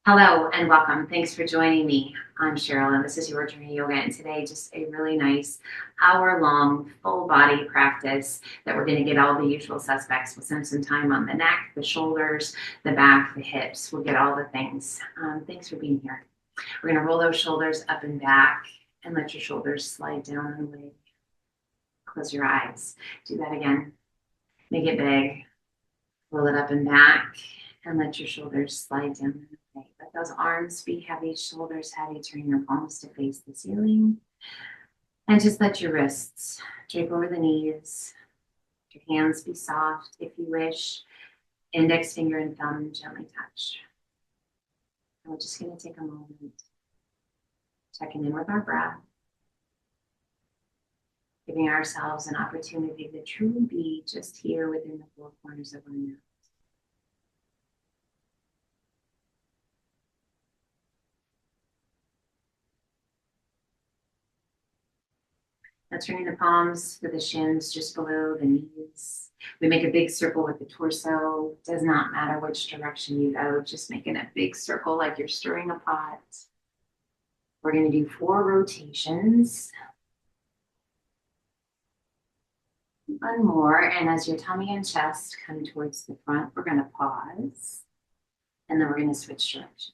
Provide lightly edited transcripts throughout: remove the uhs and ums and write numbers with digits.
Hello and welcome. Thanks for joining me. I'm Cheryl and this is Your Journey Yoga. And today, just a really nice hour-long full body practice that we're going to get all the usual suspects. We'll spend some time on the neck, the shoulders, the back, the hips. We'll get all the things. Thanks for being here. We're going to roll those shoulders up and back and let your shoulders slide down and away. Close your eyes. Do that again. Make it big. Roll it up and back and let your shoulders slide down and away. Let those arms be heavy, shoulders heavy. Turn your palms to face the ceiling. And just let your wrists drape over the knees. Your hands be soft if you wish. Index finger and thumb gently touch. And we're just going to take a moment, checking in with our breath, giving ourselves an opportunity to truly be just here within the four corners of our mat. Now turning the palms to the shins just below the knees. We make a big circle with the torso. Does not matter which direction you go, just making a big circle like you're stirring a pot. We're going to do 4 rotations. One more, and as your tummy and chest come towards the front, we're going to pause, and then we're going to switch direction.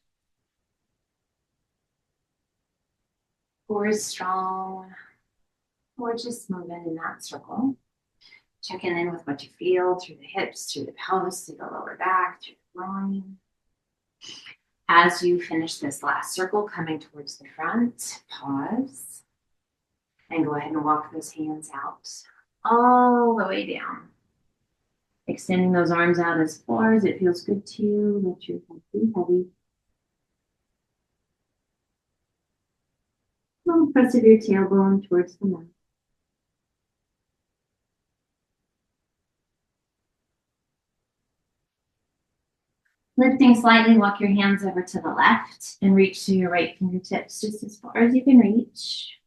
4 is strong. Or just moving in that circle. Checking in with what you feel through the hips, through the pelvis, through the lower back, through the groin. As you finish this last circle, coming towards the front, pause. And go ahead and walk those hands out all the way down. Extending those arms out as far as it feels good to you. Let your head be heavy. Press of your tailbone towards the mat. Lifting slightly, walk your hands over to the left and reach to your right fingertips just as far as you can reach.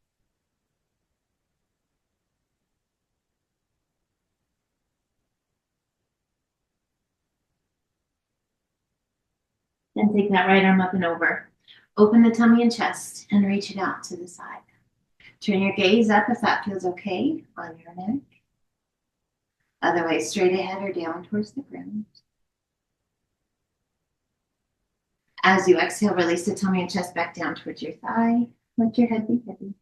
Then take that right arm up and over. Open the tummy and chest and reach it out to the side. Turn your gaze up if that feels okay on your neck. Otherwise, straight ahead or down towards the ground. As you exhale, release the tummy and chest back down towards your thigh. Let your head be heavy.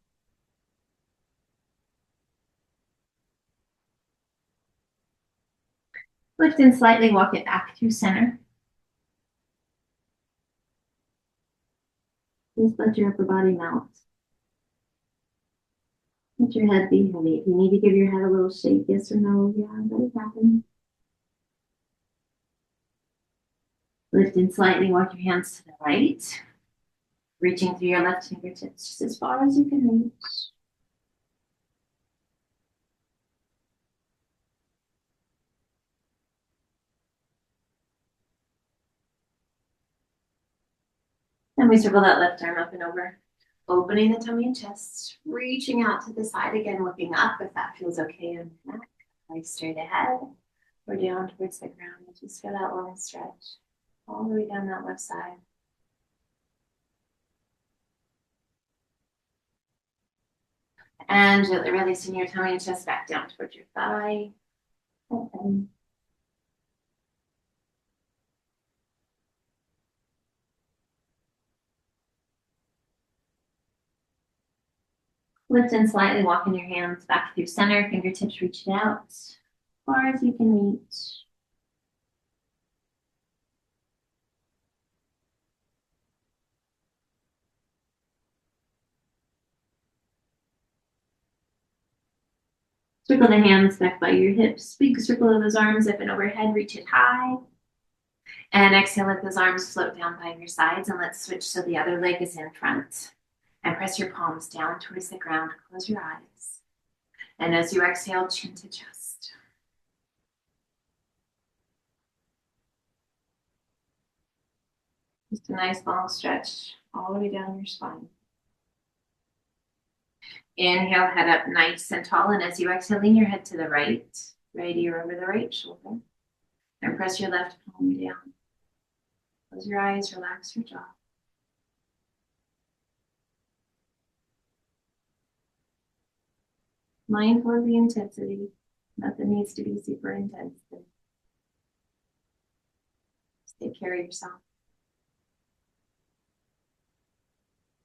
Lift and slightly walk it back through center. Just let your upper body melt. Let your head be heavy. If you need to give your head a little shake, yes or no, yeah, let it happen. Lift and slightly walk your hands to the right, reaching through your left fingertips just as far as you can reach. Then we circle that left arm up and over, opening the tummy and chest, reaching out to the side again, looking up if that feels okay on the neck. Nice straight ahead or down towards the ground. Just feel that long stretch all the way down that left side. And gently releasing your tummy and chest back down towards your thigh. Okay. Lift and slightly walking your hands back through center, fingertips reaching out as far as you can reach. Circle the hands back by your hips. Big circle of those arms up and overhead, reach it high. And exhale, let those arms float down by your sides. And let's switch so the other leg is in front. And press your palms down towards the ground. Close your eyes. And as you exhale, chin to chest. Just a nice long stretch all the way down your spine. Inhale, head up nice and tall. And as you exhale, lean your head to the right ear over the right shoulder. And press your left palm down. Close your eyes, relax your jaw. Mindful of the intensity. Nothing needs to be super intense. Just take care of yourself.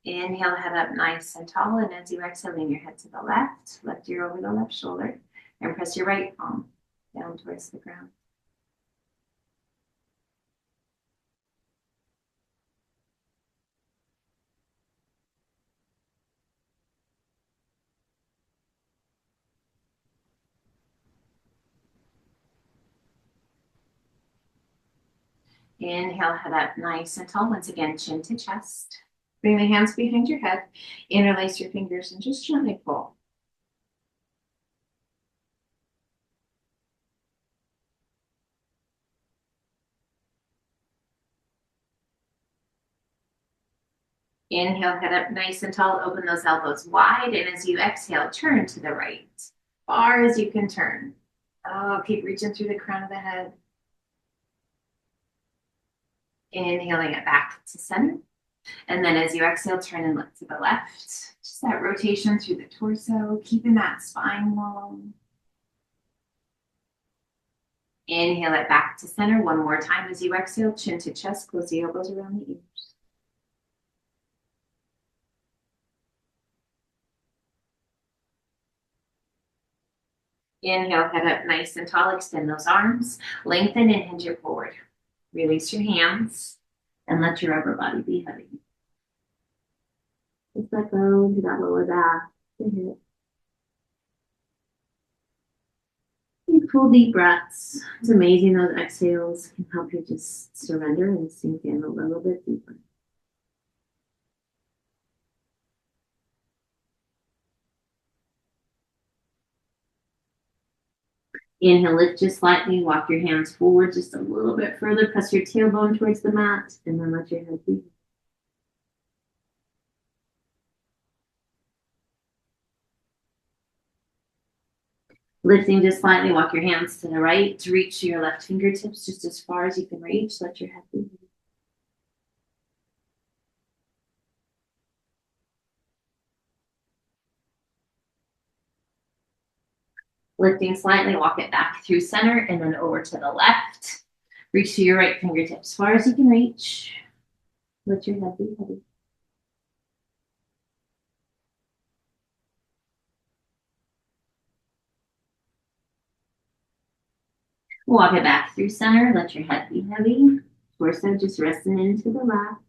Inhale, head up nice and tall. And as you exhale, lean your head to the left. Left ear over the left shoulder. And press your right palm down towards the ground. Inhale, head up nice and tall. Once again, chin to chest. Bring the hands behind your head. Interlace your fingers and just gently pull. Inhale, head up nice and tall. Open those elbows wide. And as you exhale, turn to the right. Far as you can turn. Oh, keep reaching through the crown of the head. Inhaling it back to center. And then as you exhale, turn and look to the left. Just that rotation through the torso, keeping that spine long. Inhale it back to center. One more time as you exhale, chin to chest, close the elbows around the ears. Inhale, head up nice and tall. Extend those arms. Lengthen and hinge it forward. Release your hands and let your upper body be heavy. Just let go into that lower back, the hip. Take full deep breaths. It's amazing those exhales can help you just surrender and sink in a little bit deeper. Inhale, lift just slightly, walk your hands forward just a little bit further, press your tailbone towards the mat, and then let your head be. Lifting just slightly, walk your hands to the right, to reach your left fingertips just as far as you can reach, let your head be. Lifting slightly, walk it back through center and then over to the left. Reach to your right fingertips as far as you can reach. Let your head be heavy. Walk it back through center. Let your head be heavy. Torso just resting into the lap.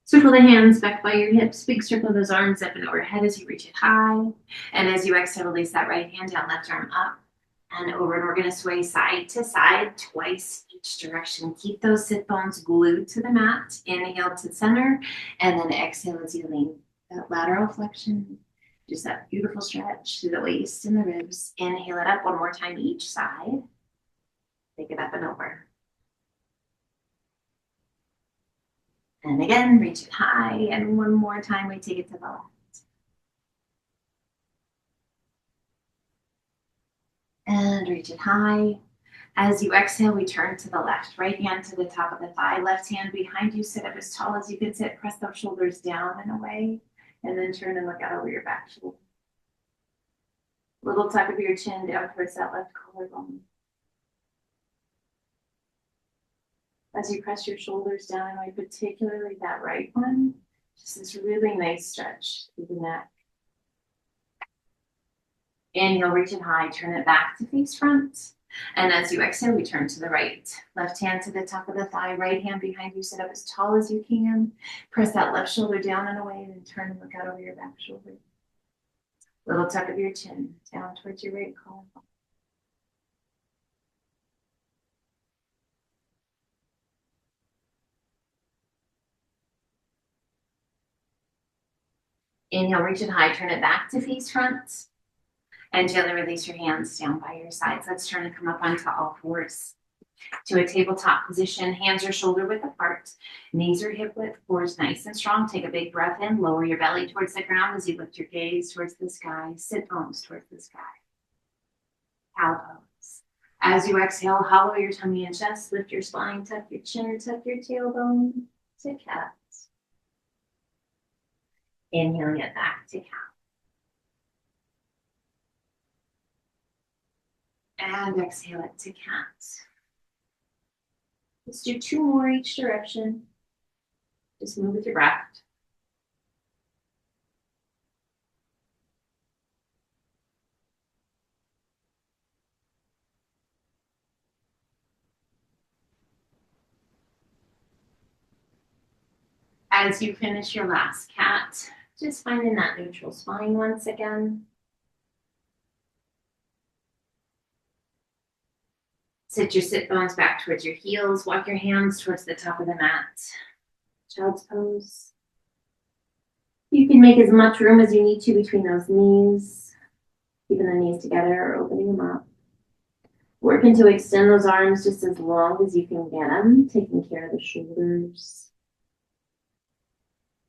Circle the hands back by your hips. Big circle those arms up and overhead as you reach it high. And as you exhale, release that right hand down, left arm up and over. And we're going to sway side to side twice each direction. Keep those sit bones glued to the mat. Inhale to center. And then exhale as you lean. That lateral flexion. Just that beautiful stretch through the waist and the ribs. Inhale it up one more time each side. Take it up and over. And again, reach it high. And one more time, we take it to the left. And reach it high. As you exhale, we turn to the left. Right hand to the top of the thigh. Left hand behind you. Sit up as tall as you can sit. Press those shoulders down and away. And then turn and look out over your back shoulder. Little tuck of your chin down towards that left collarbone. As you press your shoulders down and away, particularly that right one, just this really nice stretch through the neck. Inhale, reach it high, turn it back to face front. And as you exhale, we turn to the right. Left hand to the top of the thigh, right hand behind you, sit up as tall as you can. Press that left shoulder down and away, and then turn and look out over your back shoulder. Little tuck of your chin down towards your right collarbone. Inhale, reach it high, turn it back to face front. And gently release your hands down by your sides. Let's turn and come up onto all fours to a tabletop position. Hands are shoulder width apart. Knees are hip width. Core nice and strong. Take a big breath in. Lower your belly towards the ground as you lift your gaze towards the sky. Sit bones towards the sky. Cow pose. As you exhale, hollow your tummy and chest, lift your spine, tuck your chin, tuck your tailbone to cat. Inhaling it back to cat. And exhale it to cat. Let's do 2 more each direction. Just move with your breath. As you finish your last cat, just finding that neutral spine once again. Sit your sit bones back towards your heels. Walk your hands towards the top of the mat. Child's pose. You can make as much room as you need to between those knees. Keeping the knees together or opening them up. Working to extend those arms just as long as you can get them. Taking care of the shoulders.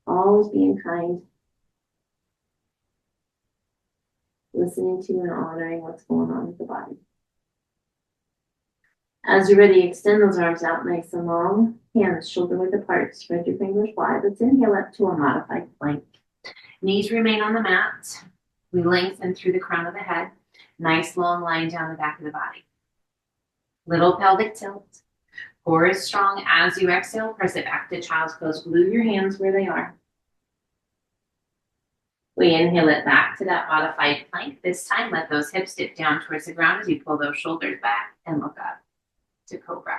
Always being kind. Listening to and honoring what's going on with the body. As you're ready, extend those arms out nice and long. Hands shoulder width apart. Spread your fingers wide. Let's inhale up to a modified plank. Knees remain on the mat. We lengthen through the crown of the head. Nice long line down the back of the body. Little pelvic tilt. Core is strong. As you exhale, press it back to child's pose. Glue your hands where they are. We inhale it back to that modified plank. This time, let those hips dip down towards the ground as you pull those shoulders back and look up to cobra.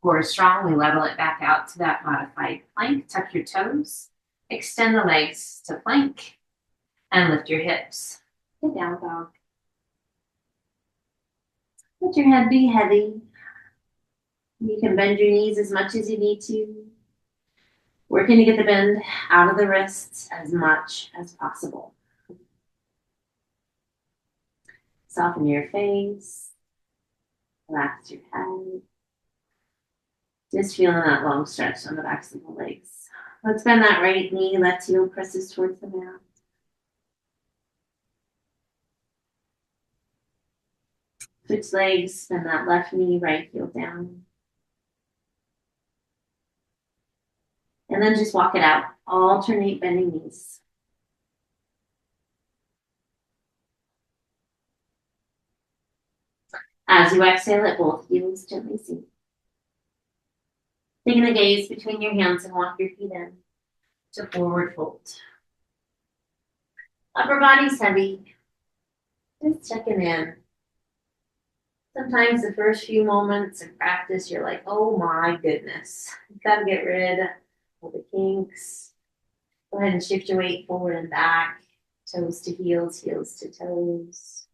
Core is strong. We level it back out to that modified plank. Tuck your toes. Extend the legs to plank. And lift your hips to down dog. Let your head be heavy. You can bend your knees as much as you need to. Working to get the bend out of the wrists as much as possible. Soften your face. Relax your head. Just feeling that long stretch on the backs of the legs. Let's bend that right knee. Left heel presses towards the mat. Switch legs. Bend that left knee, right heel down. And then just walk it out. Alternate bending knees. As you exhale, let both heels gently sink. Taking a gaze between your hands and walk your feet in to forward fold. Upper body's heavy. Just checking in. Sometimes the first few moments of practice, you're like, oh my goodness. You've got to get rid of the kinks. Go ahead and shift your weight forward and back. Toes to heels, heels to toes.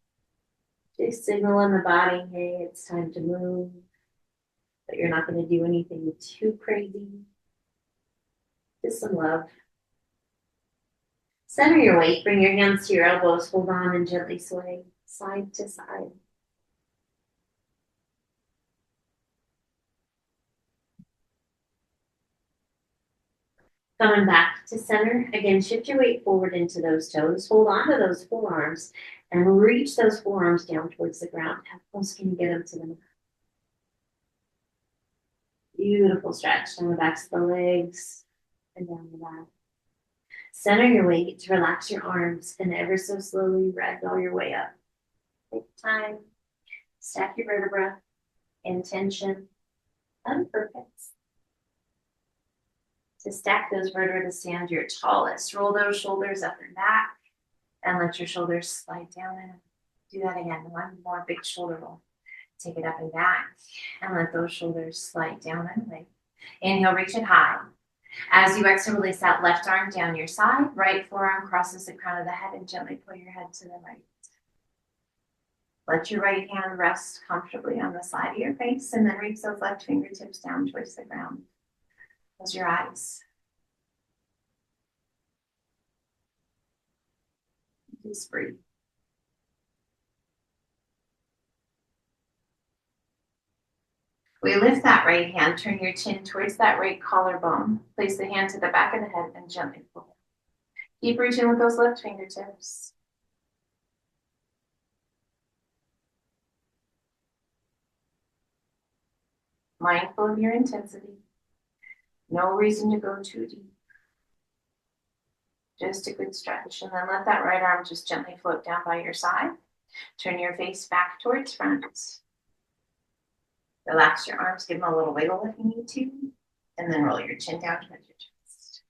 Just signaling the body, hey, it's time to move. But you're not going to do anything too crazy. Just some love. Center your weight. Bring your hands to your elbows. Hold on and gently sway side to side. Coming back to center. Again, shift your weight forward into those toes. Hold on to those forearms and reach those forearms down towards the ground. How close can you get them to the mat? Beautiful stretch down the backs of the legs and down the back. Center your weight to relax your arms and ever so slowly ragdoll your way up. Take time. Stack your vertebra. Intention. Unperfect. To stack those vertebrae to stand your tallest. Roll those shoulders up and back and let your shoulders slide down and do that again. One more big shoulder roll. Take it up and back and let those shoulders slide down and away. Inhale, reach it high. As you exhale, release that left arm down your side. Right forearm crosses the crown of the head and gently pull your head to the right. Let your right hand rest comfortably on the side of your face and then reach those left fingertips down towards the ground. Close your eyes. Just breathe. We lift that right hand, turn your chin towards that right collarbone. Place the hand to the back of the head and gently pull. Keep reaching with those left fingertips. Mindful of your intensity. No reason to go too deep. Just a good stretch. And then let that right arm just gently float down by your side. Turn your face back towards front. Relax your arms, give them a little wiggle if you need to. And then roll your chin down towards your chest.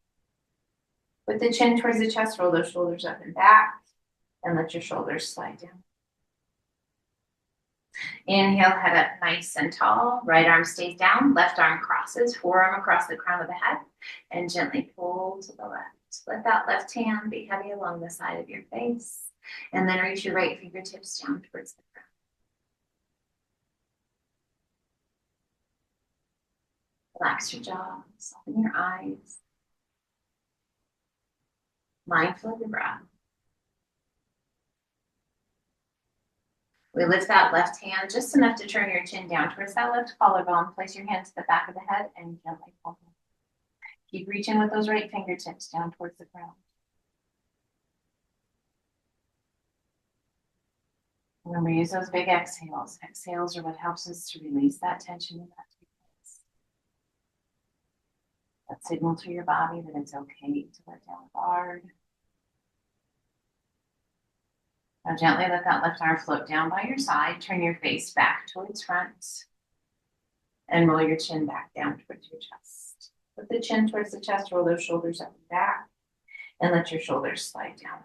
With the chin towards the chest, roll those shoulders up and back. And let your shoulders slide down. Inhale, head up nice and tall. Right arm stays down, left arm crosses, forearm across the crown of the head, and gently pull to the left. Let that left hand be heavy along the side of your face, and then reach your right fingertips down towards the ground. Relax your jaw, soften your eyes. Mindful of your breath. We lift that left hand just enough to turn your chin down towards that left collarbone. Place your hand to the back of the head and gently pull. Keep reaching with those right fingertips down towards the ground. Remember, use those big exhales. Exhales are what helps us to release that tension in that space. That signal to your body that it's okay to let down guard. Now gently let that left arm float down by your side. Turn your face back towards front. And roll your chin back down towards your chest. Put the chin towards the chest, roll those shoulders up and back. And let your shoulders slide down.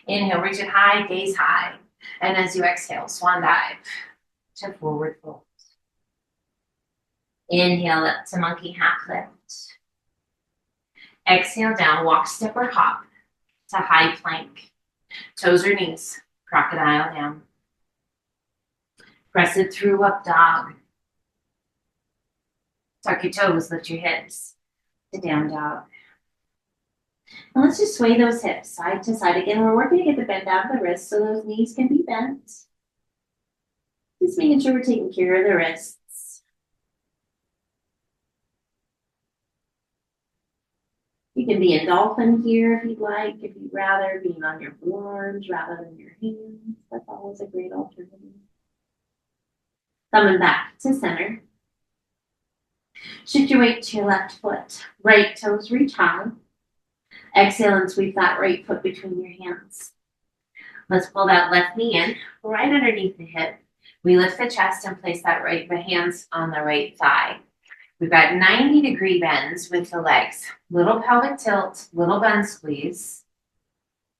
Inhale, reach it high, gaze high. And as you exhale, swan dive to forward fold. Inhale up to monkey half lift. Exhale down, walk, step, or hop to high plank. Toes or knees, crocodile down. Press it through, up dog. Tuck your toes, lift your hips to down dog. And let's just sway those hips side to side. Again, we're working to get the bend out of the wrists so those knees can be bent. Just making sure we're taking care of the wrists. You can be a dolphin here if you'd like, if you'd rather, being on your forearms rather than your hands. That's always a great alternative. Coming back to center. Shift your weight to your left foot. Right toes reach high. Exhale and sweep that right foot between your hands. Let's pull that left knee in, right underneath the hip. We lift the chest and place that the hands on the right thigh. We've got 90-degree bends with the legs. Little pelvic tilt, little bend squeeze.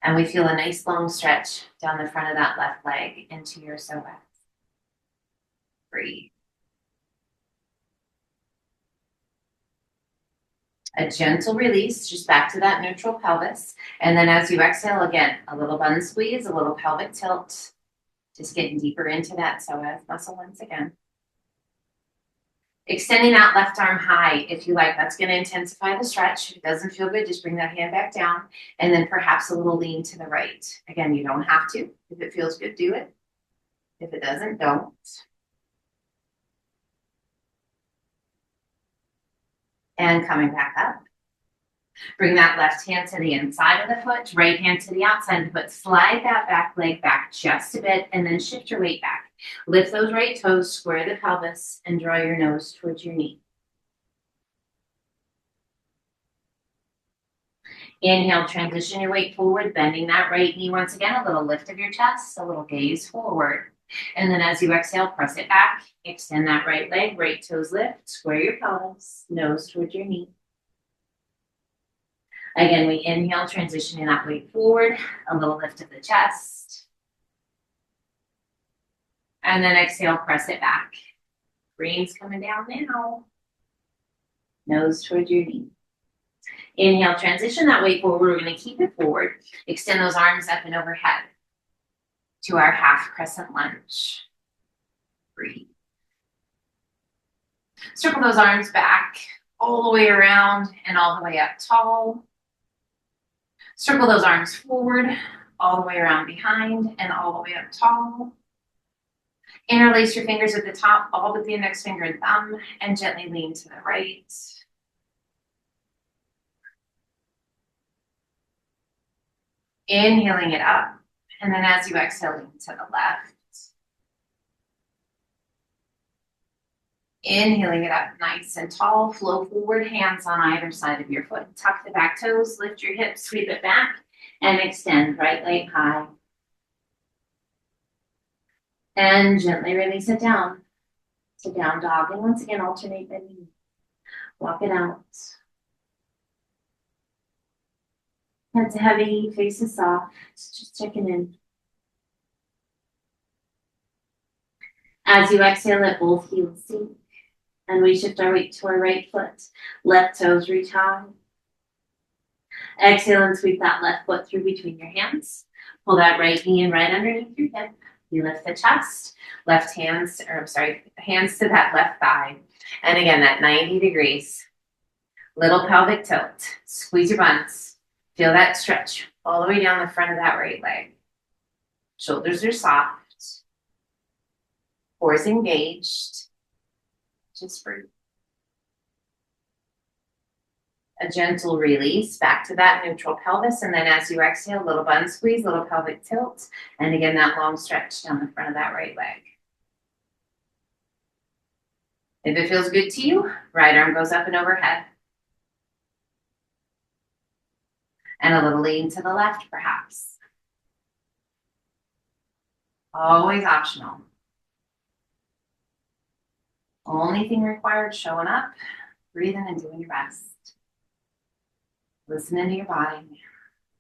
And we feel a nice long stretch down the front of that left leg into your psoas. Breathe. A gentle release, just back to that neutral pelvis. And then as you exhale, again, a little bun squeeze, a little pelvic tilt. Just getting deeper into that psoas muscle once again. Extending that left arm high, if you like. That's going to intensify the stretch. If it doesn't feel good, just bring that hand back down. And then perhaps a little lean to the right. Again, you don't have to. If it feels good, do it. If it doesn't, don't. And coming back up. Bring that left hand to the inside of the foot, right hand to the outside of the foot. Slide that back leg back just a bit and then shift your weight back. Lift those right toes, square the pelvis, and draw your nose towards your knee. Inhale, transition your weight forward, bending that right knee once again, a little lift of your chest, a little gaze forward. And then as you exhale, press it back, extend that right leg, right toes lift, square your pelvis, nose towards your knee. Again, we inhale, transitioning that weight forward, a little lift of the chest. And then exhale, press it back. Green's coming down now. Nose towards your knee. Inhale, transition that weight forward. We're going to keep it forward. Extend those arms up and overhead to our half crescent lunge. Breathe. Circle those arms back all the way around and all the way up tall. Circle those arms forward, all the way around behind and all the way up tall. Interlace your fingers at the top, all but the index finger and thumb, and gently lean to the right. Inhaling it up, and then as you exhale, lean to the left. Inhaling it up nice and tall, flow forward, hands on either side of your foot. Tuck the back toes, lift your hips, sweep it back, and extend right leg high. And gently release it down to down dog. And once again, alternate the knee. Walk it out. Head's heavy, face is soft. Just checking in. As you exhale, let both heels sink. And we shift our weight to our right foot. Left toes reach high. Exhale and sweep that left foot through between your hands. Pull that right knee in right underneath your hip. You lift the chest. Hands to that left thigh. And again, that 90 degrees. Little pelvic tilt. Squeeze your buns. Feel that stretch all the way down the front of that right leg. Shoulders are soft. Core is engaged. Just breathe. A gentle release back to that neutral pelvis. And then as you exhale, little bun squeeze, little pelvic tilt. And again, that long stretch down the front of that right leg. If it feels good to you, right arm goes up and overhead. And a little lean to the left, perhaps. Always optional. Only thing required, showing up, breathing and doing your best. Listening to your body.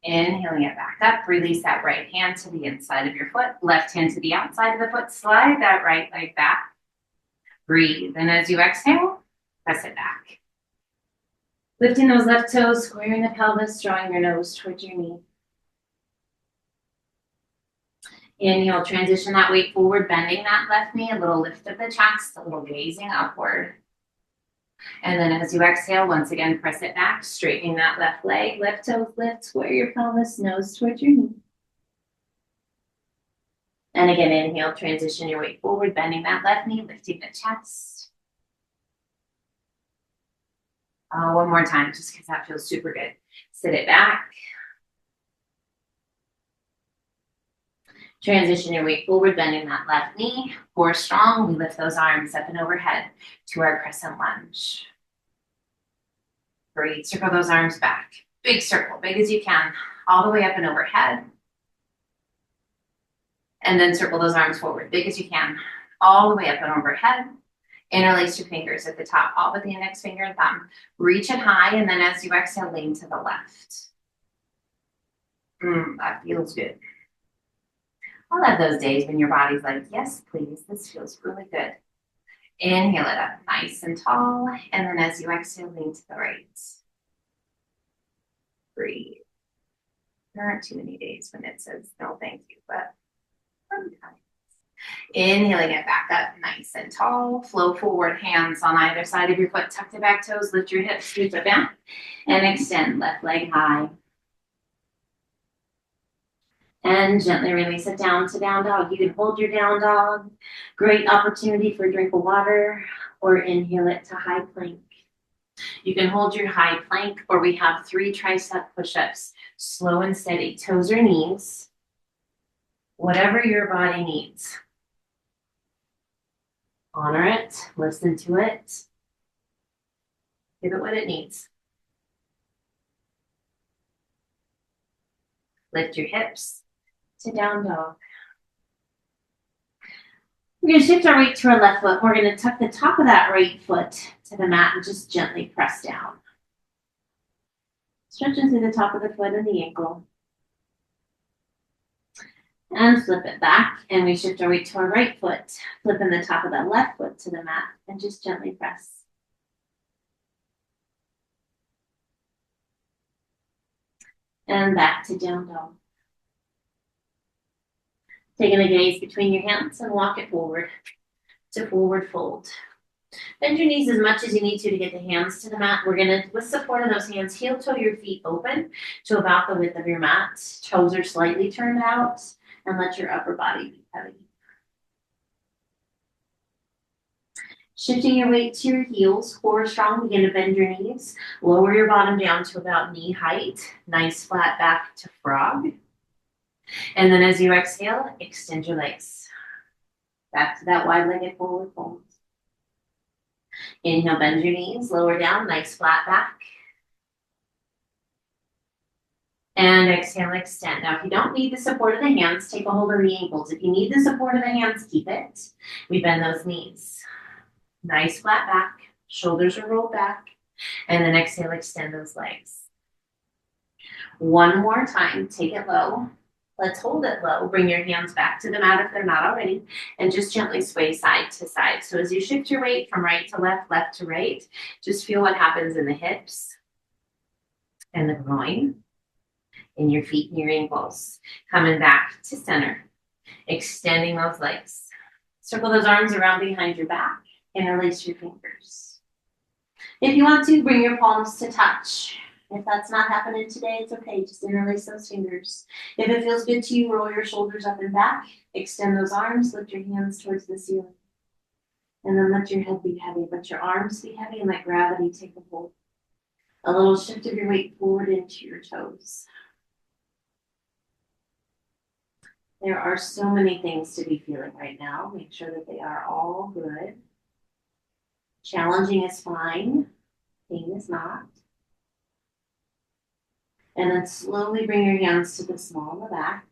Inhaling it back up. Release that right hand to the inside of your foot. Left hand to the outside of the foot. Slide that right leg back. Breathe. And as you exhale, press it back. Lifting those left toes, squaring the pelvis, drawing your nose towards your knee. Inhale, transition that weight forward, bending that left knee, a little lift of the chest, a little gazing upward. And then as you exhale, once again, press it back, straightening that left leg, left toes lift, square your pelvis, nose towards your knee. And again, inhale, transition your weight forward, bending that left knee, lifting the chest. One more time, just because that feels super good. Sit it back. Transition your weight forward, bending that left knee. Core strong, we lift those arms up and overhead to our crescent lunge. Breathe, circle those arms back. Big circle, big as you can, all the way up and overhead. And then circle those arms forward, big as you can, all the way up and overhead. Interlace your fingers at the top, all but the index finger and thumb. Reach it high, and then as you exhale, lean to the left. That feels good. I'll have those days when your body's like, yes, please, this feels really good. Inhale it up nice and tall, and then as you exhale, lean to the right. Breathe. There aren't too many days when it says no thank you, but sometimes. Inhaling it back up nice and tall. Flow forward, hands on either side of your foot. Tuck the back toes, lift your hips, sweep it back, and extend left leg high. And gently release it down to down dog. You can hold your down dog. Great opportunity for a drink of water, or inhale it to high plank. You can hold your high plank, or we have 3 tricep push-ups. Slow and steady, toes or knees. Whatever your body needs. Honor it, listen to it. Give it what it needs. Lift your hips to down dog. We're going to shift our weight to our left foot. We're going to tuck the top of that right foot to the mat and just gently press down. Stretch into the top of the foot and the ankle. And flip it back, and we shift our weight to our right foot, flipping the top of the left foot to the mat, and just gently press. And back to down dog. Taking a gaze between your hands and walk it forward to forward fold. Bend your knees as much as you need to get the hands to the mat. We're gonna, with support of those hands, heel toe your feet open to about the width of your mat. Toes are slightly turned out, and let your upper body be heavy. Shifting your weight to your heels, core strong, begin to bend your knees. Lower your bottom down to about knee height. Nice flat back to frog. And then as you exhale, extend your legs. Back to that wide-legged forward fold. Inhale, bend your knees, lower down, nice flat back. And exhale, extend. Now, if you don't need the support of the hands, take a hold of the ankles. If you need the support of the hands, keep it. We bend those knees. Nice flat back. Shoulders are rolled back. And then exhale, extend those legs. One more time, take it low. Let's hold it low. Bring your hands back to the mat if they're not already, and just gently sway side to side. So as you shift your weight from right to left, left to right, just feel what happens in the hips and the groin, in your feet and your ankles. Coming back to center, extending those legs. Circle those arms around behind your back, interlace your fingers. If you want to, bring your palms to touch. If that's not happening today, it's okay. Just interlace those fingers. If it feels good to you, roll your shoulders up and back. Extend those arms. Lift your hands towards the ceiling. And then let your head be heavy. Let your arms be heavy and let gravity take a hold. A little shift of your weight forward into your toes. There are so many things to be feeling right now. Make sure that they are all good. Challenging is fine. Pain is not. And then slowly bring your hands to the small of the back.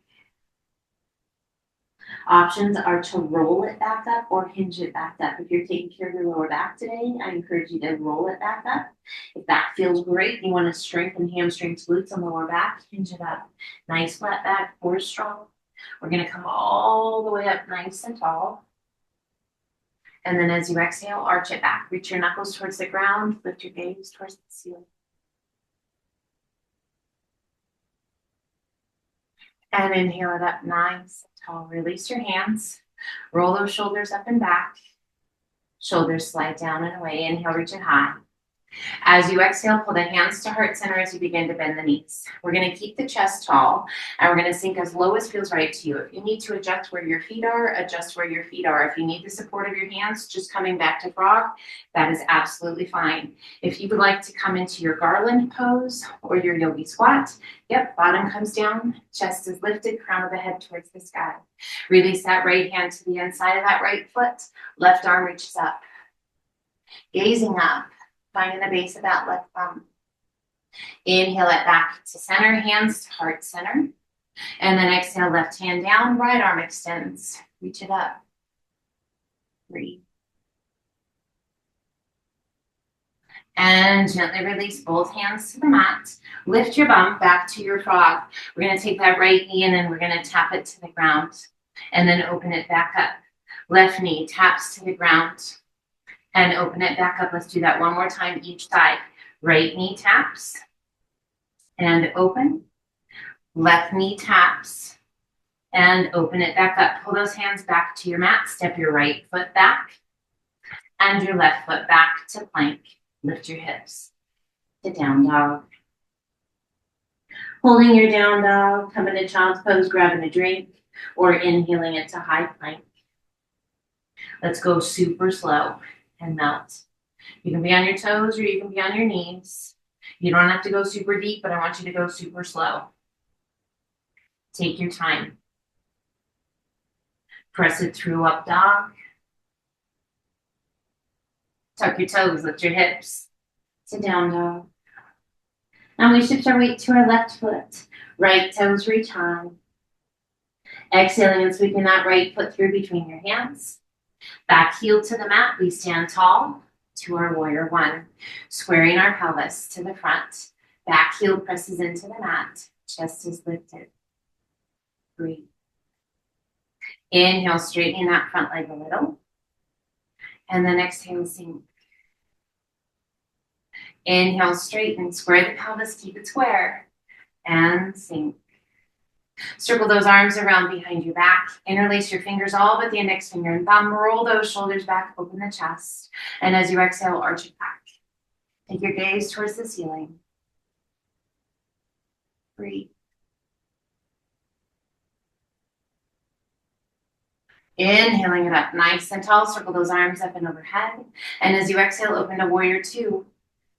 Options are to roll it back up or hinge it back up. If you're taking care of your lower back today, I encourage you to roll it back up. If that feels great, you want to strengthen hamstrings, glutes, and lower back, hinge it up. Nice flat back, core strong. We're going to come all the way up nice and tall. And then as you exhale, arch it back. Reach your knuckles towards the ground. Lift your gaze towards the ceiling. And inhale it up nice and tall. Release your hands. Roll those shoulders up and back. Shoulders slide down and away. Inhale, reach it high. As you exhale, pull the hands to heart center as you begin to bend the knees. We're going to keep the chest tall, and we're going to sink as low as feels right to you. If you need to adjust where your feet are, adjust where your feet are. If you need the support of your hands, just coming back to frog, that is absolutely fine. If you would like to come into your garland pose or your yogi squat, yep, bottom comes down, chest is lifted, crown of the head towards the sky. Release that right hand to the inside of that right foot. Left arm reaches up. Gazing up. Finding the base of that left thumb. Inhale it back to center, hands to heart center. And then exhale, left hand down, right arm extends. Reach it up. Breathe. And gently release both hands to the mat. Lift your bum back to your frog. We're going to take that right knee and then we're going to tap it to the ground. And then open it back up. Left knee taps to the ground. And open it back up. Let's do that one more time each side. Right knee taps and open. Left knee taps and open it back up. Pull those hands back to your mat. Step your right foot back and your left foot back to plank. Lift your hips to down dog. Holding your down dog, come into child's pose, grabbing a drink, or inhaling it to high plank. Let's go super slow and melt. You can be on your toes or you can be on your knees. You don't have to go super deep, but I want you to go super slow. Take your time. Press it through up dog. Tuck your toes, lift your hips to down dog. Now we shift our weight to our left foot. Right toes reach high. Exhaling and sweeping that right foot through between your hands. Back heel to the mat, we stand tall to our warrior one. Squaring our pelvis to the front. Back heel presses into the mat. Chest is lifted. Breathe. Inhale, straightening that front leg a little. And then exhale, sink. Inhale, straighten, square the pelvis, keep it square. And sink. Circle those arms around behind your back. Interlace your fingers all but the index finger and thumb. Roll those shoulders back, open the chest. And as you exhale, arch it back. Take your gaze towards the ceiling. Breathe. Inhaling it up nice and tall. Circle those arms up and overhead. And as you exhale, open to warrior two.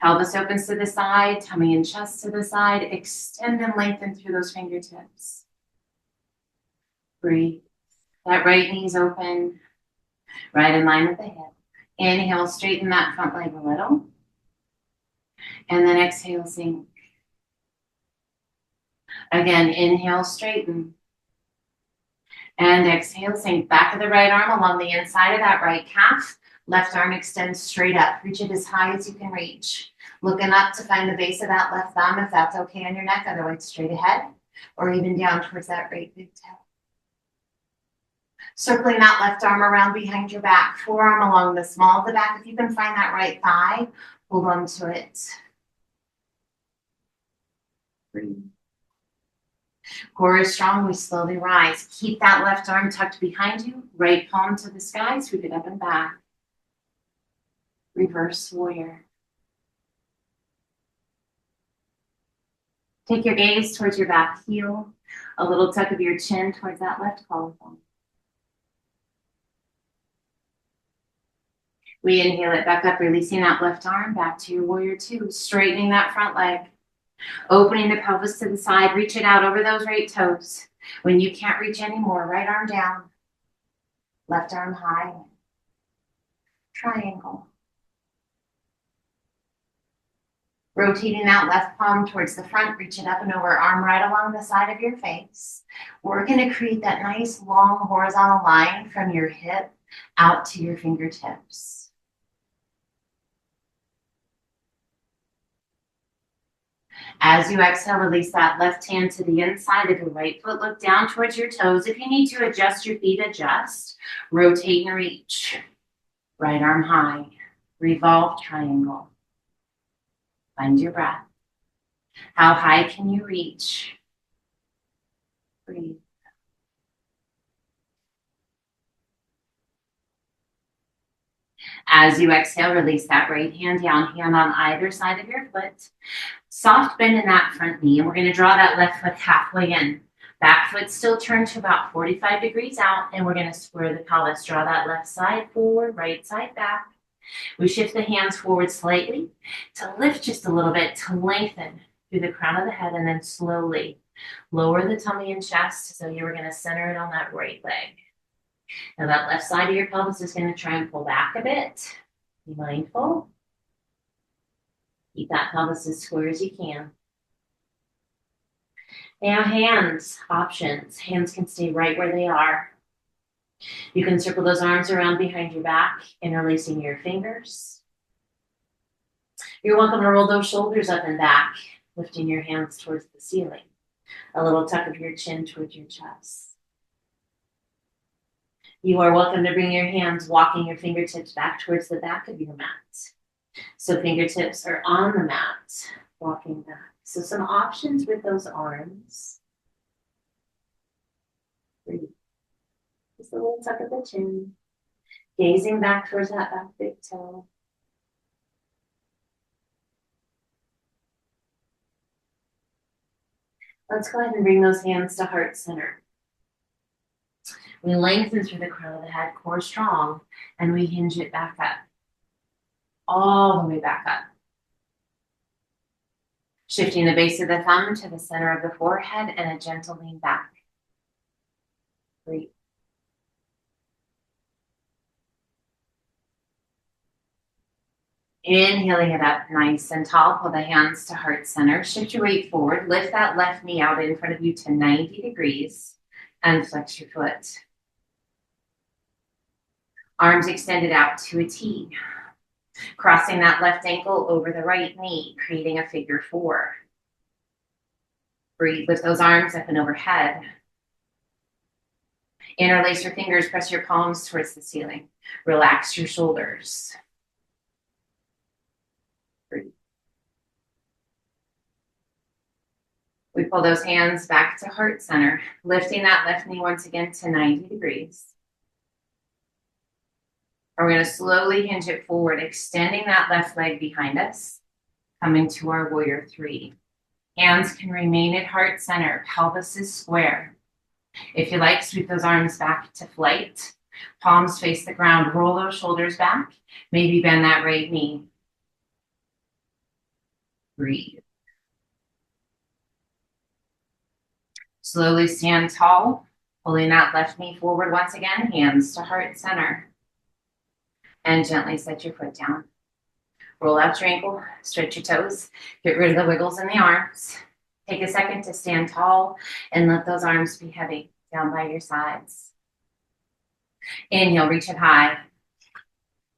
Pelvis opens to the side, tummy and chest to the side. Extend and lengthen through those fingertips. Breathe. That right knee's open, right in line with the hip. Inhale, straighten that front leg a little. And then exhale, sink. Again, inhale, straighten. And exhale, sink. Back of the right arm along the inside of that right calf. Left arm extends straight up. Reach it as high as you can reach. Looking up to find the base of that left thumb if that's okay on your neck, otherwise straight ahead, or even down towards that right big toe. Circling that left arm around behind your back, forearm along the small of the back. If you can find that right thigh, hold on to it. Breathe. Core is strong, we slowly rise. Keep that left arm tucked behind you, right palm to the sky, sweep it up and back. Reverse warrior. Take your gaze towards your back heel, a little tuck of your chin towards that left collarbone. We inhale it back up, releasing that left arm back to your warrior two, straightening that front leg, opening the pelvis to the side, reach it out over those right toes. When you can't reach anymore, right arm down, left arm high, triangle. Rotating that left palm towards the front, reach it up and over, arm right along the side of your face. We're going to create that nice long horizontal line from your hip out to your fingertips. As you exhale, release that left hand to the inside of your right foot. Look down towards your toes. If you need to adjust your feet, adjust. Rotate and reach. Right arm high. Revolve triangle. Find your breath. How high can you reach? Breathe. As you exhale, release that right hand down, hand on either side of your foot. Soft bend in that front knee, and we're going to draw that left foot halfway in. Back foot still turned to about 45 degrees out, and we're going to square the pelvis. Draw that left side forward, right side back. We shift the hands forward slightly to lift just a little bit, to lengthen through the crown of the head, and then slowly lower the tummy and chest. So you were going to center it on that right leg. Now that left side of your pelvis is going to try and pull back a bit. Be mindful. Keep that pelvis as square as you can. Now hands, options. Hands can stay right where they are. You can circle those arms around behind your back, interlacing your fingers. You're welcome to roll those shoulders up and back, lifting your hands towards the ceiling. A little tuck of your chin towards your chest. You are welcome to bring your hands, walking your fingertips back towards the back of your mat. So fingertips are on the mat, walking back. So some options with those arms. Breathe. Just a little tuck of the chin. Gazing back towards that back big toe. Let's go ahead and bring those hands to heart center. We lengthen through the crown of the head, core strong, and we hinge it back up. All the way back up. Shifting the base of the thumb to the center of the forehead and a gentle lean back. Breathe. Inhaling it up nice and tall, pull the hands to heart center. Shift your weight forward. Lift that left knee out in front of you to 90 degrees and flex your foot. Arms extended out to a T. Crossing that left ankle over the right knee, creating a figure four. Breathe, lift those arms up and overhead. Interlace your fingers, press your palms towards the ceiling. Relax your shoulders. Breathe. We pull those hands back to heart center, lifting that left knee once again to 90 degrees. We're going to slowly hinge it forward, extending that left leg behind us, coming to our warrior three. Hands can remain at heart center, pelvis is square. If you like, sweep those arms back to flight. Palms face the ground, roll those shoulders back. Maybe bend that right knee. Breathe. Slowly stand tall, pulling that left knee forward once again, hands to heart center. And gently set your foot down. Roll out your ankle, stretch your toes, get rid of the wiggles in the arms. Take a second to stand tall and let those arms be heavy down by your sides. Inhale, reach it high.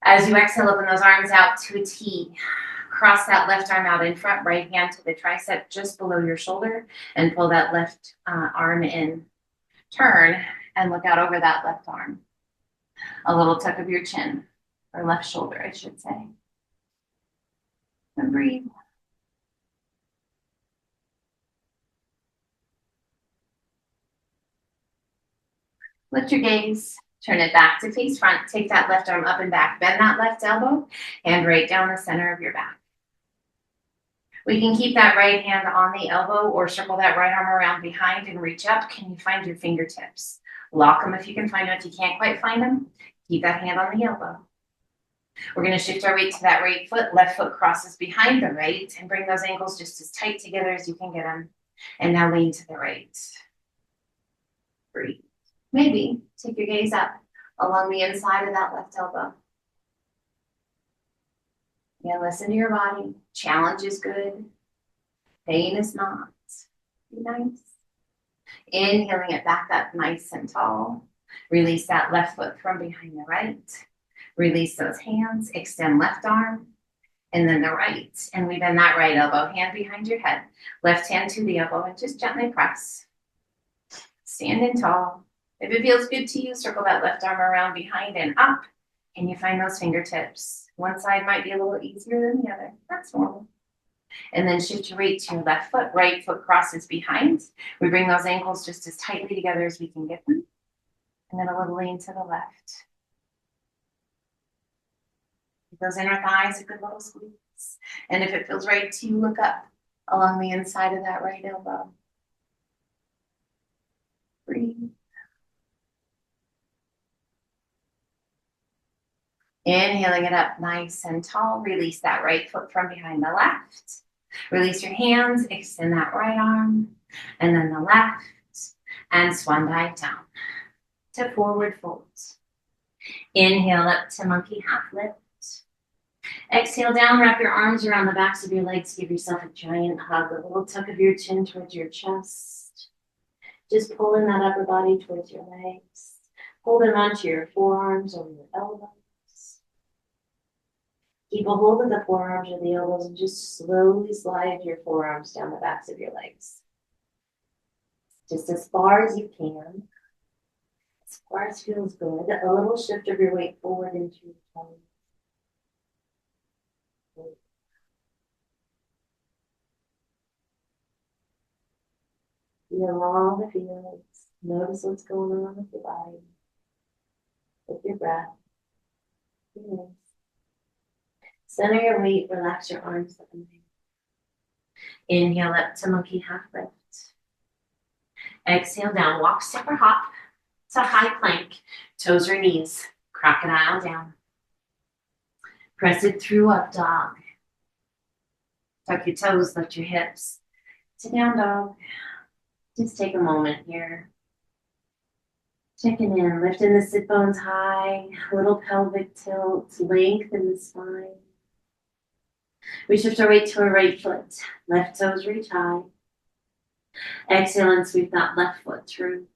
As you exhale, open those arms out to a T. Cross that left arm out in front, right hand to the tricep just below your shoulder, and pull that left arm in. Turn and look out over that left arm. A little tuck of your chin, or left shoulder, I should say. And breathe. Lift your gaze, turn it back to face front. Take that left arm up and back. Bend that left elbow, and right down the center of your back. We can keep that right hand on the elbow or circle that right arm around behind and reach up. Can you find your fingertips? Lock them if you can find them. If you can't quite find them, keep that hand on the elbow. We're going to shift our weight to that right foot. Left foot crosses behind the right, and bring those ankles just as tight together as you can get them. And now lean to the right. Breathe. Maybe take your gaze up along the inside of that left elbow. Again, listen to your body. Challenge is good. Pain is not. Be nice. Inhaling it back up nice and tall. Release that left foot from behind the right. Release those hands. Extend left arm. And then the right. And we bend that right elbow. Hand behind your head. Left hand to the elbow and just gently press. Standing tall. If it feels good to you, circle that left arm around behind and up. Can you find those fingertips? One side might be a little easier than the other. That's normal. And then shift your weight to your left foot. Right foot crosses behind. We bring those ankles just as tightly together as we can get them. And then a little lean to the left. Give those inner thighs a good little squeeze. And if it feels right to you, look up along the inside of that right elbow. Breathe. Inhaling it up nice and tall. Release that right foot from behind the left. Release your hands. Extend that right arm. And then the left. And swan dive down to forward fold. Inhale up to monkey half lift. Exhale down. Wrap your arms around the backs of your legs. Give yourself a giant hug. A little tuck of your chin towards your chest. Just pulling that upper body towards your legs. Holding onto your forearms or your elbows. Keep a hold of the forearms or the elbows and just slowly slide your forearms down the backs of your legs. Just as far as you can. As far as feels good. A little shift of your weight forward into your tummy. Feel all the feelings. Notice what's going on with your body. With your breath. Yes. Center your weight, relax your arms up and down. Inhale up to monkey half lift. Exhale down, walk, step, or hop to high plank, toes or knees, crocodile down. Press it through up dog. Tuck your toes, lift your hips to down dog. Just take a moment here. Checking in, lifting the sit bones high, little pelvic tilt, lengthen the spine. We shift our weight to our right foot. Left toes reach high. Exhale and sweep that left foot through.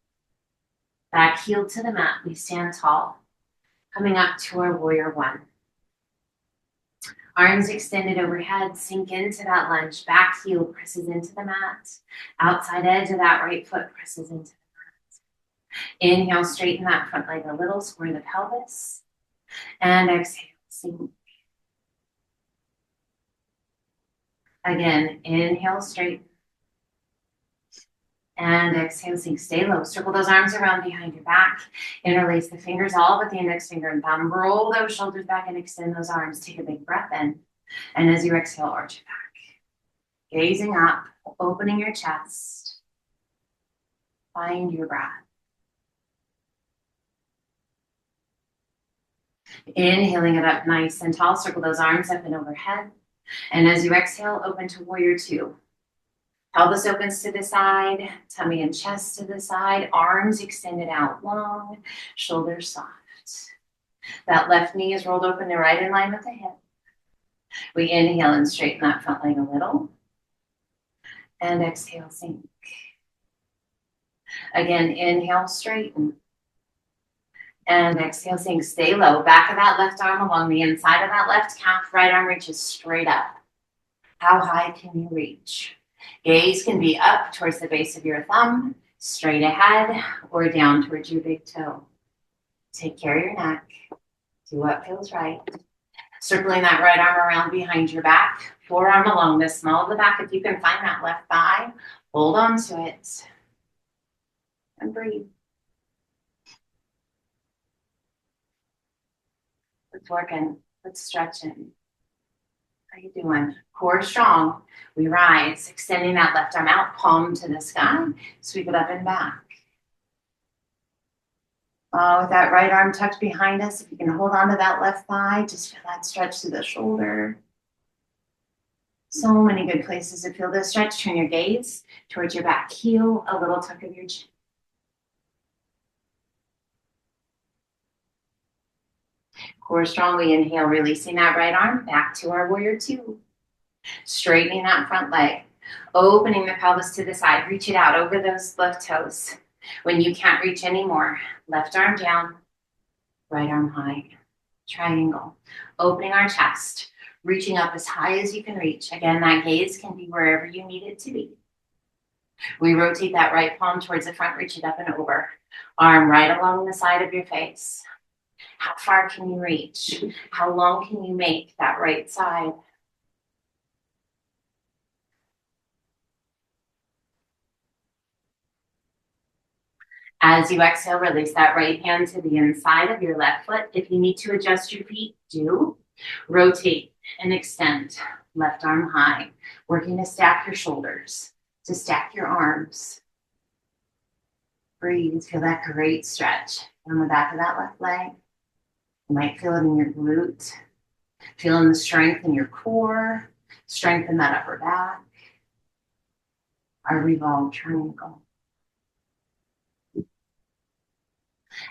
Back heel to the mat. We stand tall. Coming up to our warrior one. Arms extended overhead. Sink into that lunge. Back heel presses into the mat. Outside edge of that right foot presses into the mat. Inhale, straighten that front leg a little. Square the pelvis. And exhale, sink. Again, inhale, straighten. And exhale, sink, stay low. Circle those arms around behind your back. Interlace the fingers, all but the index finger and thumb. Roll those shoulders back and extend those arms. Take a big breath in. And as you exhale, arch it back. Gazing up, opening your chest. Find your breath. Inhaling it up nice and tall. Circle those arms up and overhead. And as you exhale, open to warrior two. Pelvis opens to the side, tummy and chest to the side, arms extended out long, shoulders soft. That left knee is rolled open and right in line with the hip. We inhale and straighten that front leg a little. And exhale, sink. Again, inhale, straighten. And exhale, sink. Stay low. Back of that left arm along the inside of that left calf. Right arm reaches straight up. How high can you reach? Gaze can be up towards the base of your thumb, straight ahead, or down towards your big toe. Take care of your neck. Do what feels right. Circling that right arm around behind your back. Forearm along the small of the back. If you can find that left thigh, hold on to it. And breathe. Let's working. Let's stretching. How you doing? Core strong. We rise, extending that left arm out, palm to the sky. Sweep it up and back. With that right arm tucked behind us, if you can hold on to that left thigh, just feel that stretch through the shoulder. So many good places to feel this stretch. Turn your gaze towards your back heel, a little tuck of your chin. Core strong, we inhale, releasing that right arm back to our warrior two. Straightening that front leg, opening the pelvis to the side, reach it out over those left toes. When you can't reach anymore, left arm down, right arm high, triangle. Opening our chest, reaching up as high as you can reach. Again, that gaze can be wherever you need it to be. We rotate that right palm towards the front, reach it up and over. Arm right along the side of your face. How far can you reach? How long can you make that right side? As you exhale, release that right hand to the inside of your left foot. If you need to adjust your feet, do. Rotate and extend. Left arm high. Working to stack your shoulders, to stack your arms. Breathe. Feel that great stretch on the back of that left leg. You might feel it in your glute. Feeling the strength in your core. Strength in that upper back. Our revolved triangle.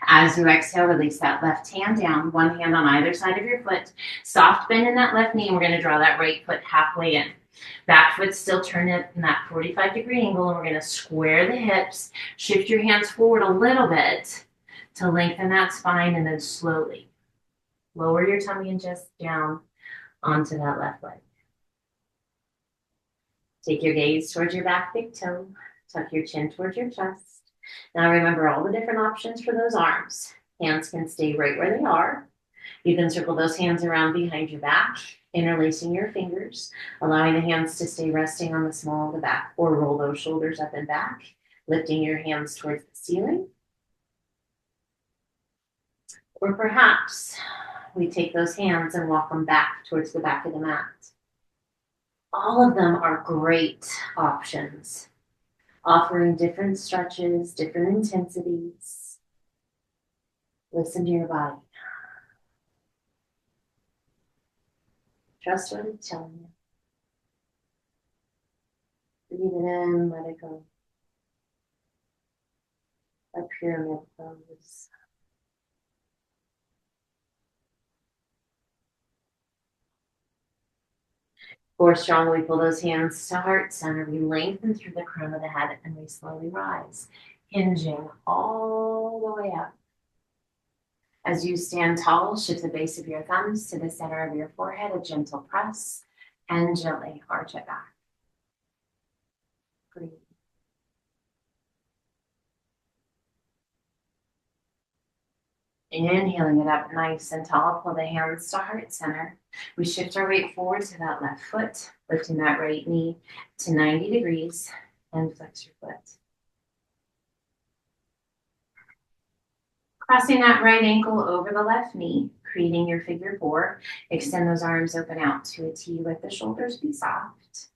As you exhale, release that left hand down, one hand on either side of your foot. Soft bend in that left knee, and we're going to draw that right foot halfway in. Back foot still turn it in that 45-degree angle, and we're going to square the hips. Shift your hands forward a little bit to lengthen that spine, and then slowly lower your tummy and chest down onto that left leg. Take your gaze towards your back big toe. Tuck your chin towards your chest. Now remember all the different options for those arms. Hands can stay right where they are. You can circle those hands around behind your back, interlacing your fingers, allowing the hands to stay resting on the small of the back, or roll those shoulders up and back, lifting your hands towards the ceiling. Or perhaps we take those hands and walk them back towards the back of the mat. All of them are great options, offering different stretches, different intensities. Listen to your body. Trust what it's telling you. Breathe it in, let it go. A pyramid pose. Core strong, we pull those hands to heart center. We lengthen through the crown of the head and we slowly rise, hinging all the way up. As you stand tall, shift the base of your thumbs to the center of your forehead, a gentle press, and gently arch it back. Breathe. Inhaling it up nice and tall, pull the hands to heart center. We shift our weight forward to that left foot, lifting that right knee to 90 degrees and flex your foot. Crossing that right ankle over the left knee, creating your figure four. Extend those arms open out to a T, let the shoulders be soft.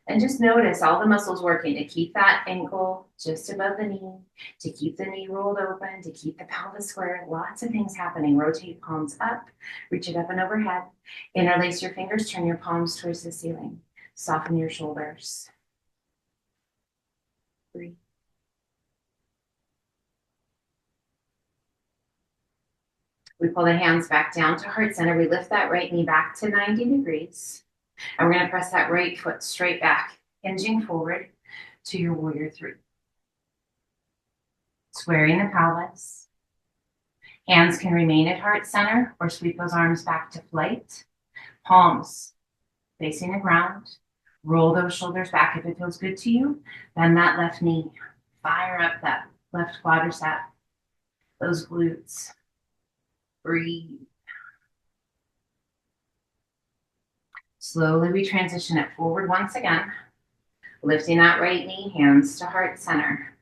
And just notice all the muscles working to keep that ankle just above the knee, to keep the knee rolled open, to keep the pelvis square. Lots of things happening. Rotate palms up, reach it up and overhead. Interlace your fingers, turn your palms towards the ceiling. Soften your shoulders. Breathe. We pull the hands back down to heart center. We lift that right knee back to 90 degrees. And we're going to press that right foot straight back, hinging forward to your warrior three. Squaring the pelvis. Hands can remain at heart center or sweep those arms back to flight. Palms facing the ground. Roll those shoulders back if it feels good to you. Bend that left knee. Fire up that left quadricep. Those glutes. Breathe. Slowly we transition it forward once again. Lifting that right knee, hands to heart center.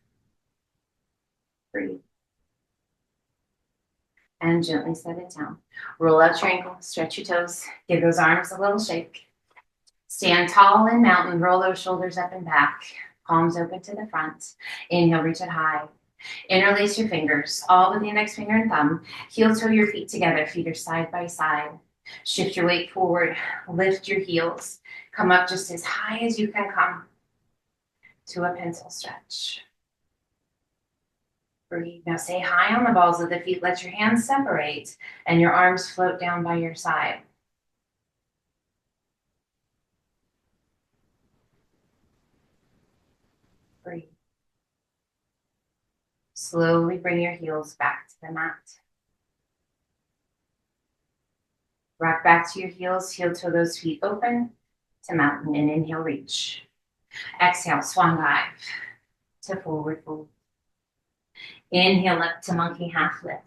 Breathe. And gently set it down. Roll out your ankle, stretch your toes, give those arms a little shake. Stand tall in mountain, roll those shoulders up and back, palms open to the front. Inhale, reach it high. Interlace your fingers, all with the index finger and thumb. Heel toe your feet together, feet are side by side. Shift your weight forward, lift your heels. Come up just as high as you can come to a pencil stretch. Breathe. Now stay high on the balls of the feet. Let your hands separate and your arms float down by your side. Breathe. Slowly bring your heels back to the mat. Rock back to your heels, heel toe those feet open to mountain, and inhale, reach. Exhale, swan dive to forward fold. Inhale up to monkey half lift.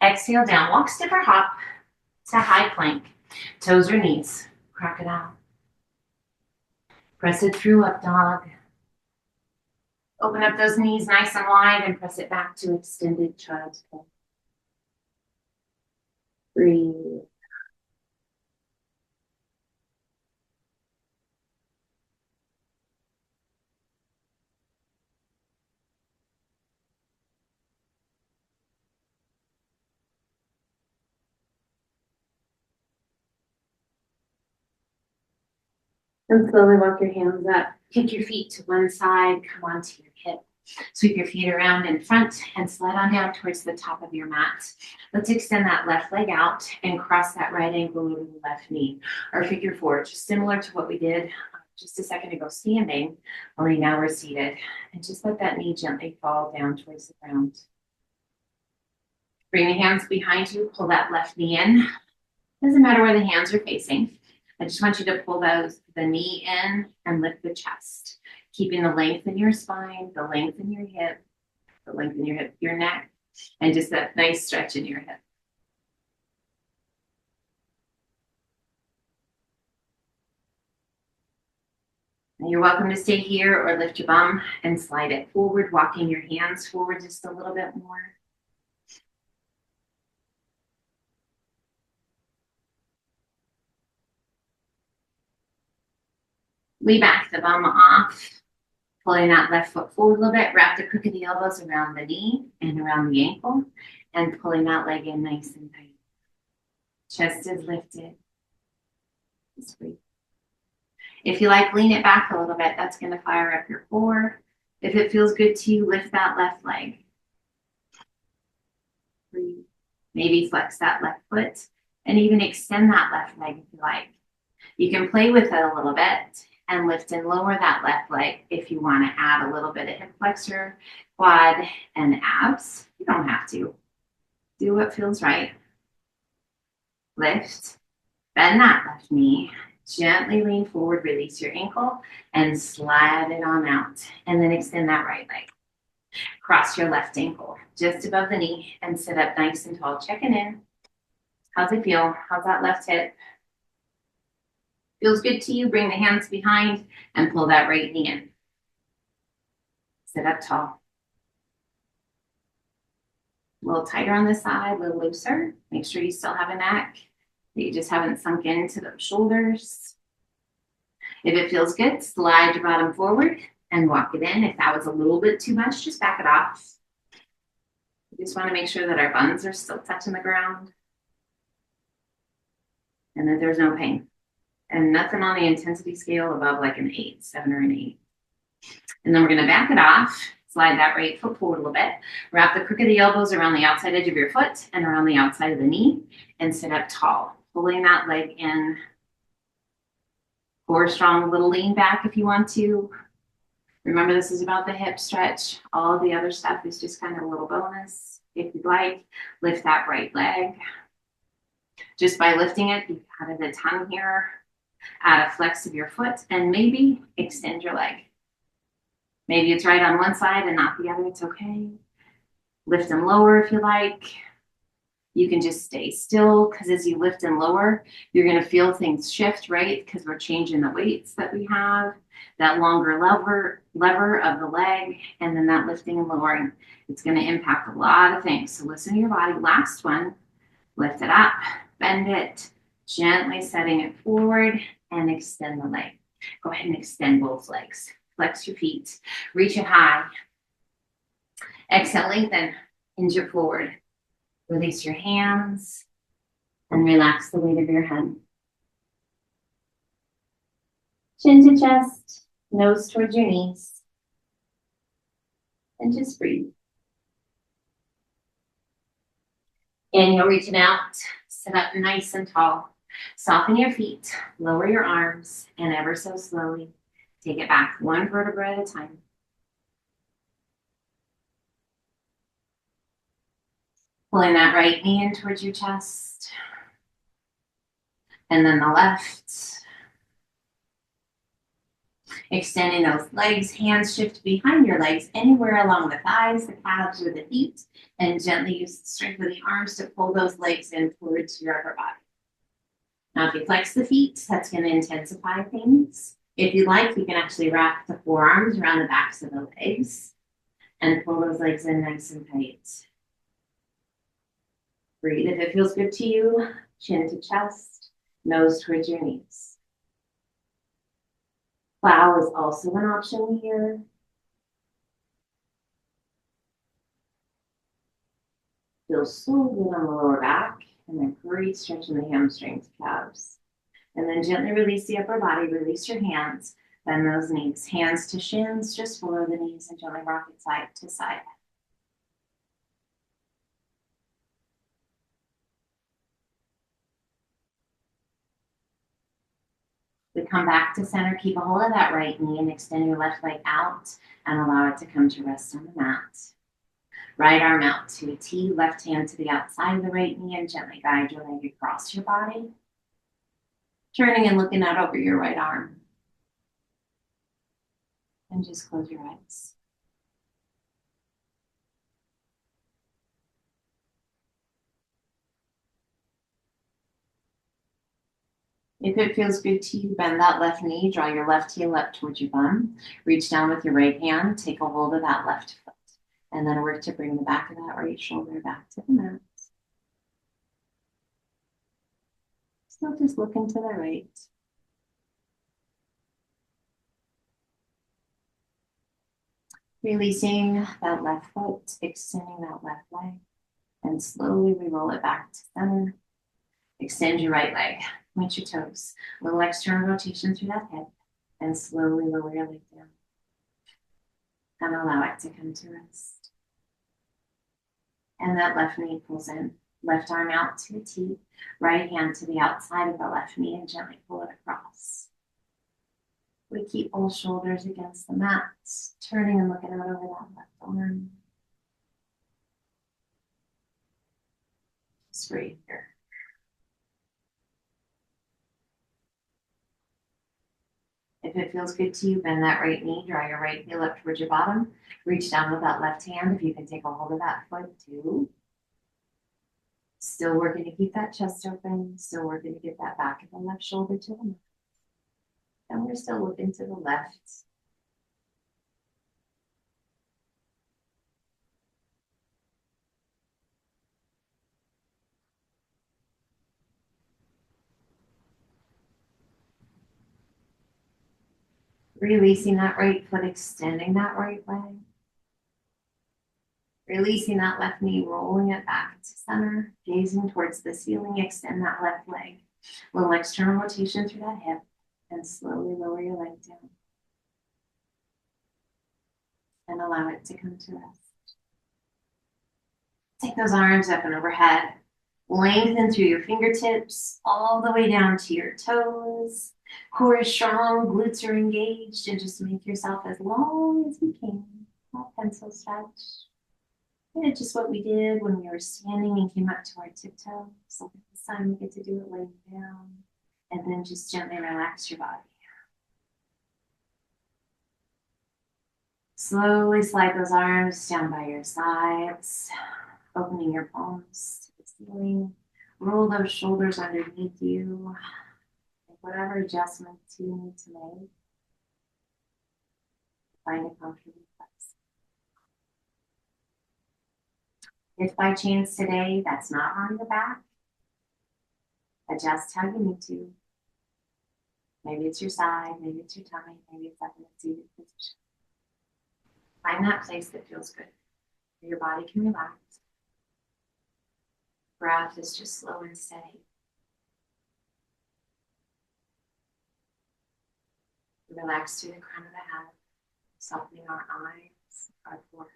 Exhale down, walk, step, or hop to high plank. Toes or knees, crocodile. Press it through, up dog. Open up those knees nice and wide and press it back to extended child's pose. Breathe. And slowly walk your hands up. Kick your feet to one side, come onto your hip. Sweep your feet around in front and slide on down towards the top of your mat. Let's extend that left leg out and cross that right ankle over the left knee. Our figure four, just similar to what we did just a second ago standing, only now we're seated. And just let that knee gently fall down towards the ground. Bring the hands behind you, pull that left knee in. Doesn't matter where the hands are facing. I just want you to pull the knee in and lift the chest, keeping the length in your spine, the length in your hip, the length in your hip, your neck, and just that nice stretch in your hip. Now you're welcome to stay here or lift your bum and slide it forward, walking your hands forward just a little bit more. Lean back the bum off, pulling that left foot forward a little bit. Wrap the crook of the elbows around the knee and around the ankle, and pulling that leg in nice and tight. Chest is lifted. Just breathe. If you like, lean it back a little bit. That's going to fire up your core. If it feels good to you, lift that left leg. Breathe. Maybe flex that left foot and even extend that left leg if you like. You can play with it a little bit and lift and lower that left leg if you want to add a little bit of hip flexor, quad, and abs. You don't have to. Do what feels right. Lift, bend that left knee, gently lean forward, release your ankle, and slide it on out. And then extend that right leg. Cross your left ankle just above the knee and sit up nice and tall. Checking in. How's it feel? How's that left hip? Feels good to you? Bring the hands behind and pull that right knee in. Sit up tall. A little tighter on this side, a little looser. Make sure you still have a neck, that you just haven't sunk into those shoulders. If it feels good, slide your bottom forward and walk it in. If that was a little bit too much, just back it off. We just want to make sure that our buns are still touching the ground and that there's no pain. And nothing on the intensity scale above like an 8, 7 or an 8. And then we're going to back it off. Slide that right foot forward a little bit. Wrap the crook of the elbows around the outside edge of your foot and around the outside of the knee and sit up tall, pulling that leg in. Core strong, a little lean back if you want to. Remember, this is about the hip stretch. All the other stuff is just kind of a little bonus. If you'd like, lift that right leg. Just by lifting it, you've added a tongue here. Add a flex of your foot and maybe extend your leg. Maybe it's right on one side and not the other. It's okay. Lift them lower if you like. You can just stay still because as you lift and lower, you're going to feel things shift, right? Because we're changing the weights that we have, that longer lever of the leg, and then that lifting and lowering. It's going to impact a lot of things. So listen to your body. Last one, lift it up, bend it, gently setting it forward and extend the leg. Go ahead and extend both legs. Flex your feet, reach it high. Exhale, lengthen, hinge it forward. Release your hands and relax the weight of your head. Chin to chest, nose towards your knees. And just breathe. Inhale, reaching out, sit up nice and tall. Soften your feet, lower your arms, and ever so slowly, take it back one vertebra at a time. Pulling that right knee in towards your chest. And then the left. Extending those legs, hands shift behind your legs, anywhere along the thighs, the calves, or the feet. And gently use the strength of the arms to pull those legs in towards your upper body. Now, if you flex the feet, that's going to intensify things. If you like, you can actually wrap the forearms around the backs of the legs and pull those legs in nice and tight. Breathe if it feels good to you. Chin to chest, nose towards your knees. Plow is also an option here. Feels so good on the lower back and a great stretch in the hamstrings, calves. And then gently release the upper body, release your hands, bend those knees. Hands to shins, just below the knees, and gently rock it side to side. We come back to center, keep a hold of that right knee and extend your left leg out and allow it to come to rest on the mat. Right arm out to a T, left hand to the outside of the right knee and gently guide your leg across your body. Turning and looking out over your right arm. And just close your eyes. If it feels good to you, bend that left knee, draw your left heel up towards your bum. Reach down with your right hand, take a hold of that left foot. And then work to bring the back of that right shoulder back to the mat. Still just looking to the right. Releasing that left foot, extending that left leg, and slowly we roll it back to center. Extend your right leg, point your toes, a little external rotation through that hip, and slowly lower your leg down. And allow it to come to rest. And that left knee pulls in, left arm out to a T, right hand to the outside of the left knee and gently pull it across. We keep both shoulders against the mat, turning and looking out over that left arm. Just breathe here. If it feels good to you, bend that right knee, draw your right heel up towards your bottom. Reach down with that left hand. If you can take a hold of that foot too. Still working to keep that chest open. Still working to get that back of the left shoulder to the mat. And we're still looking to the left. Releasing that right foot, extending that right leg. Releasing that left knee, rolling it back to center, gazing towards the ceiling, extend that left leg. A little external rotation through that hip, and slowly lower your leg down. and allow it to come to rest. Take those arms up and overhead. Lengthen through your fingertips all the way down to your toes. Core is strong, glutes are engaged, and just make yourself as long as you can. That pencil stretch. And it's just what we did when we were standing and came up to our tiptoe. So this time we get to do it laying down. And then just gently relax your body. Slowly slide those arms down by your sides, opening your palms to the ceiling. Roll those shoulders underneath you. Make whatever adjustments you need to make. Find a comfortable place. If by chance today that's not on your back, adjust how you need to. Maybe it's your side, maybe it's your tummy, maybe it's up in a seated position. Find that place that feels good, where your body can relax. Breath is just slow and steady. Relax through the crown of the head, softening our eyes, our forehead.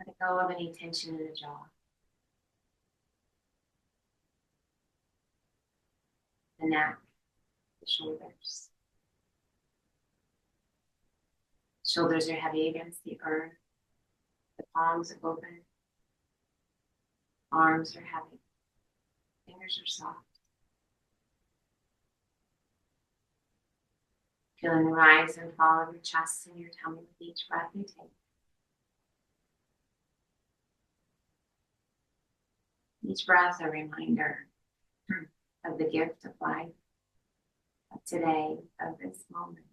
Let go of any tension in the jaw. The neck, the shoulders. Shoulders are heavy against the earth. The palms are open. Arms are heavy. Fingers are soft. Feeling the rise and fall of your chest and your tummy with each breath you take. Each breath a reminder of the gift of life, of today, of this moment.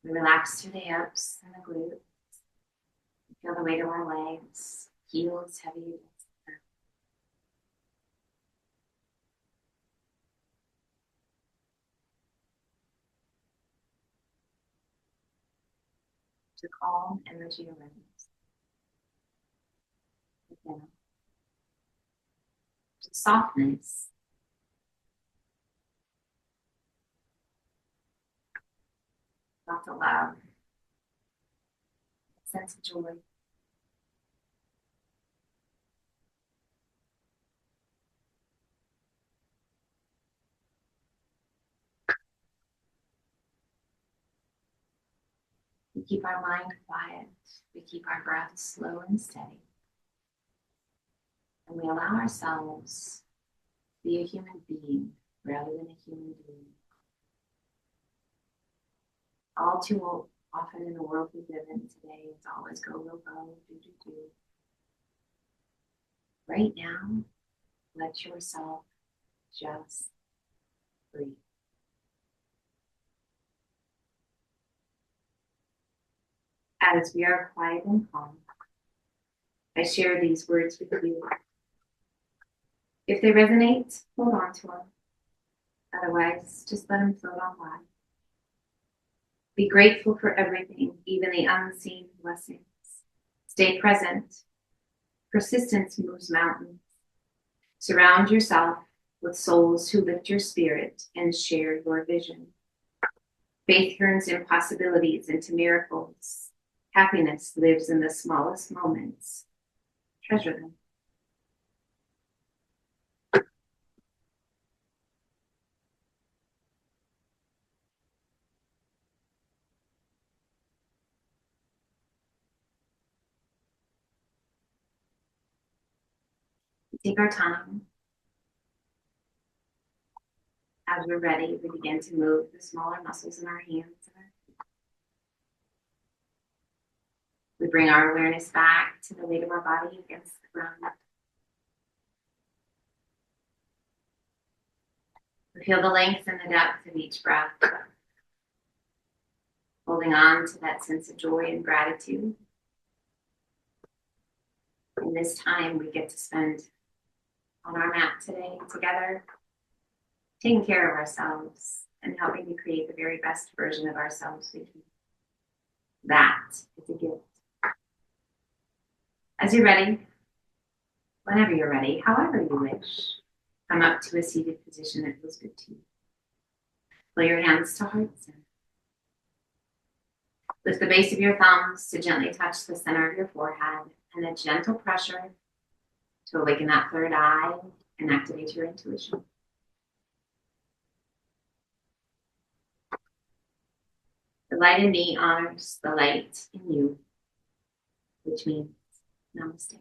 We relax through the hips and the glutes. Feel the weight of our legs, heels heavy against the earth. To calm energy awareness. Again. To softness. Not to love. A sense of joy. We keep our mind quiet. We keep our breath slow and steady. And we allow ourselves to be a human being rather than a human being. All too often in the world we live in today, it's always go, go, go, do, do, do. Right now, let yourself just breathe. As we are quiet and calm, I share these words with you. If they resonate, hold on to them. Otherwise, just let them float on by. Be grateful for everything, even the unseen blessings. Stay present. Persistence moves mountains. Surround yourself with souls who lift your spirit and share your vision. Faith turns impossibilities into miracles. Happiness lives in the smallest moments. Treasure them. Take our time. As we're ready, we begin to move the smaller muscles in our hands and our feet. We bring our awareness back to the weight of our body against the ground. We feel the length and the depth of each breath, holding on to that sense of joy and gratitude. In this time we get to spend on our mat today together, taking care of ourselves and helping to create the very best version of ourselves we can. That is a gift. As you're ready, whenever you're ready, however you wish, Come up to a seated position that feels good to you. Pull your hands to heart center. Lift the base of your thumbs to gently touch the center of your forehead, and a gentle pressure to awaken that third eye and activate your intuition. The light in me honors the light in you, which means namaste.